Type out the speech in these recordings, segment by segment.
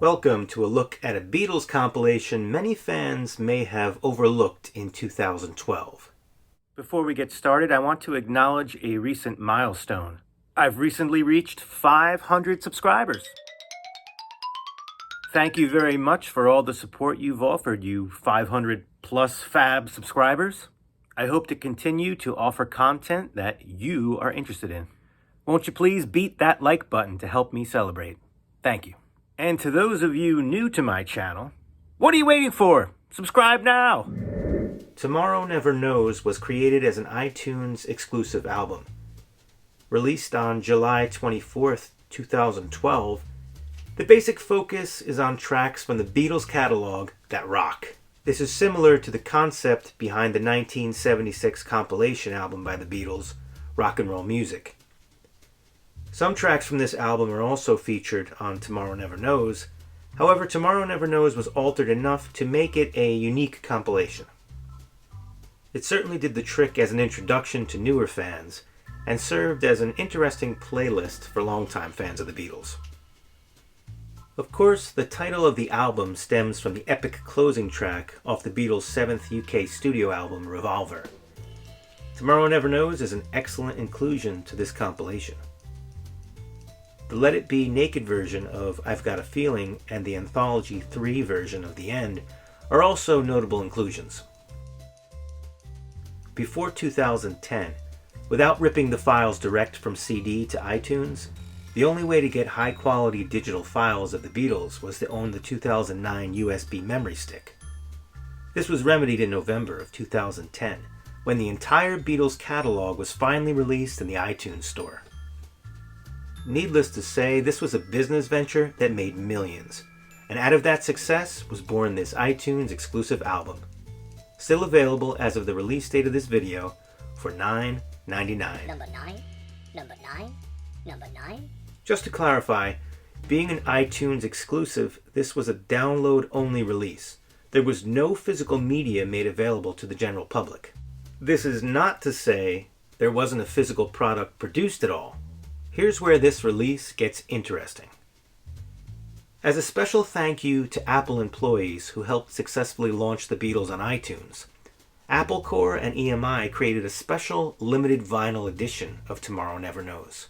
Welcome to a look at a Beatles compilation many fans may have overlooked in 2012. Before we get started, I want to acknowledge a recent milestone. I've recently reached 500 subscribers. Thank you very much for all the support you've offered, you 500 plus fab subscribers. I hope to continue to offer content that you are interested in. Won't you please beat that like button to help me celebrate? Thank you. And to those of you new to my channel, what are you waiting for? Subscribe now! Tomorrow Never Knows was created as an iTunes exclusive album. Released on July 24th, 2012, the basic focus is on tracks from the Beatles catalog that rock. This is similar to the concept behind the 1976 compilation album by the Beatles, Rock and Roll Music. Some tracks from this album are also featured on Tomorrow Never Knows. However, Tomorrow Never Knows was altered enough to make it a unique compilation. It certainly did the trick as an introduction to newer fans, and served as an interesting playlist for longtime fans of the Beatles. Of course, the title of the album stems from the epic closing track off the Beatles' 7th UK studio album, Revolver. Tomorrow Never Knows is an excellent inclusion to this compilation. The Let It Be Naked version of I've Got a Feeling and the Anthology 3 version of The End are also notable inclusions. Before 2010, without ripping the files direct from CD to iTunes, the only way to get high-quality digital files of the Beatles was to own the 2009 USB memory stick. This was remedied in November of 2010, when the entire Beatles catalog was finally released in the iTunes store. Needless to say, this was a business venture that made millions, and out of that success was born this iTunes exclusive album, still available as of the release date of this video for $9.99. Number 9, number 9, number 9. Just to clarify, being an iTunes exclusive, this was a download-only release. There was no physical media made available to the general public. This is not to say there wasn't a physical product produced at all. Here's where this release gets interesting. As a special thank you to Apple employees who helped successfully launch the Beatles on iTunes, Apple Corps and EMI created a special limited vinyl edition of Tomorrow Never Knows.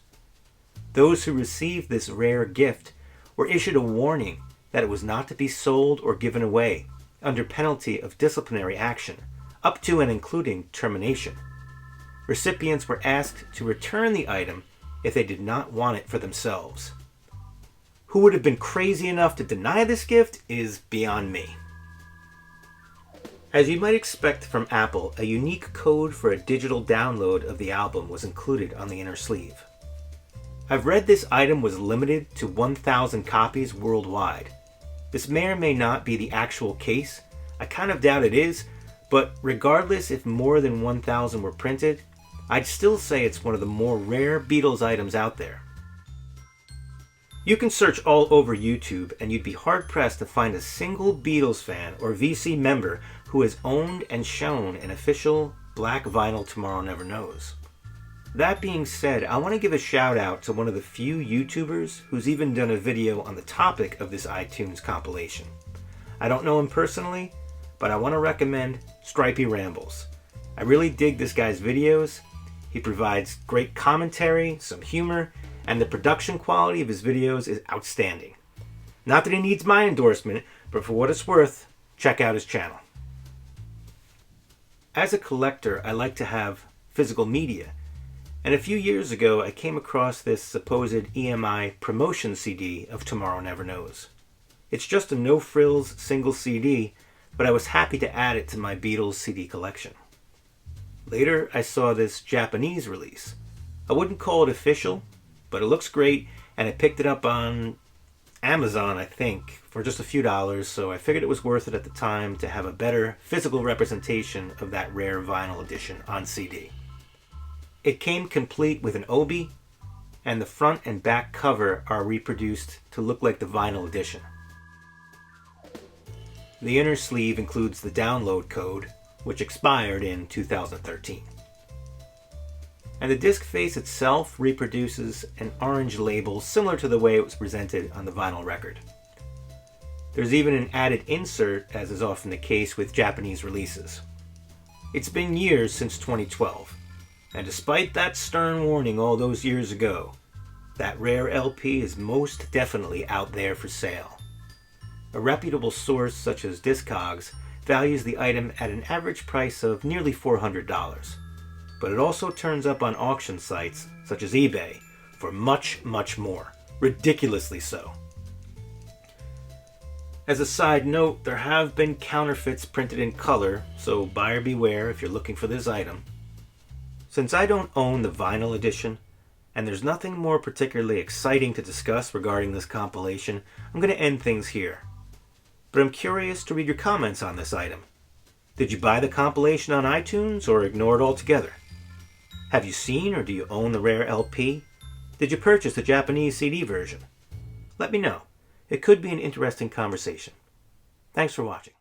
Those who received this rare gift were issued a warning that it was not to be sold or given away under penalty of disciplinary action, up to and including termination. Recipients were asked to return the item if they did not want it for themselves. Who would have been crazy enough to deny this gift is beyond me. As you might expect from Apple, a unique code for a digital download of the album was included on the inner sleeve. I've read this item was limited to 1,000 copies worldwide. This may or may not be the actual case. I kind of doubt it is, but regardless if more than 1,000 were printed, I'd still say it's one of the more rare Beatles items out there. You can search all over YouTube and you'd be hard-pressed to find a single Beatles fan or VC member who has owned and shown an official black vinyl Tomorrow Never Knows. That being said, I want to give a shout out to one of the few YouTubers who's even done a video on the topic of this iTunes compilation. I don't know him personally, but I want to recommend Stripey Rambles. I really dig this guy's videos. He provides great commentary, some humor, and the production quality of his videos is outstanding. Not that he needs my endorsement, but for what it's worth, check out his channel. As a collector, I like to have physical media, and a few years ago I came across this supposed EMI promotion CD of Tomorrow Never Knows. It's just a no-frills single CD, but I was happy to add it to my Beatles CD collection. Later, I saw this Japanese release. I wouldn't call it official, but it looks great, and I picked it up on Amazon, I think, for just a few dollars, so I figured it was worth it at the time to have a better physical representation of that rare vinyl edition on CD. It came complete with an obi, and the front and back cover are reproduced to look like the vinyl edition. The inner sleeve includes the download code, which expired in 2013. And the disc face itself reproduces an orange label similar to the way it was presented on the vinyl record. There's even an added insert, as is often the case with Japanese releases. It's been years since 2012, and despite that stern warning all those years ago, that rare LP is most definitely out there for sale. A reputable source such as Discogs values the item at an average price of nearly $400, but it also turns up on auction sites such as eBay for much, much more, ridiculously so. As a side note, there have been counterfeits printed in color, so buyer beware if you're looking for this item. Since I don't own the vinyl edition, and there's nothing more particularly exciting to discuss regarding this compilation, I'm going to end things here. But I'm curious to read your comments on this item. Did you buy the compilation on iTunes or ignore it altogether? Have you seen or do you own the rare LP? Did you purchase the Japanese CD version? Let me know. It could be an interesting conversation. Thanks for watching.